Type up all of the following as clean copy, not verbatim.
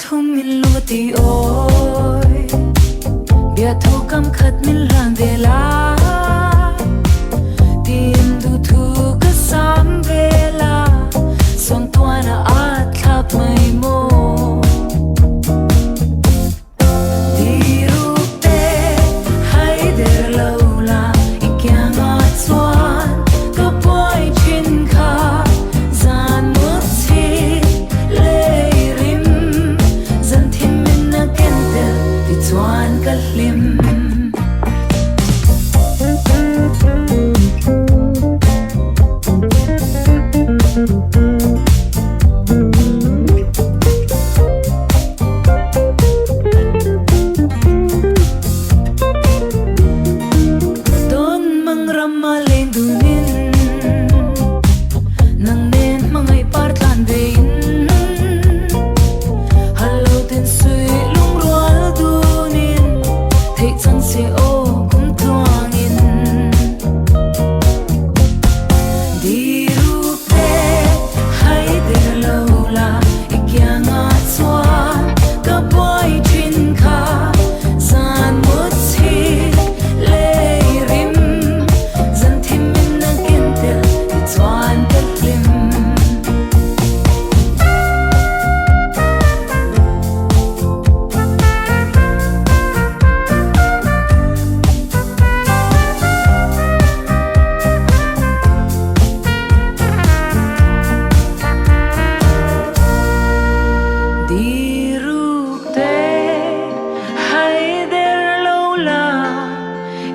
thu min lu ti oi bia thu kam khat min rang de la tim du thu ka sam vela song tuana a thap mai mo di rukte hai der laula ikyang a chuan ka poi chin kha zan mut si le rim zan thim min na ken del ti chuan ka hlim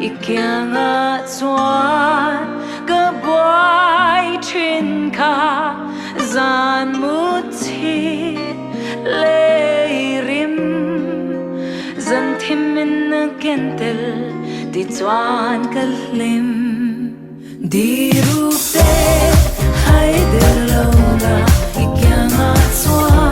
Ikyang a chuan ka boy thin kha zan mut chi le rim zan thim min na ken tel ti chuan ka hlim di rukte hai der lo la ikyang a chuan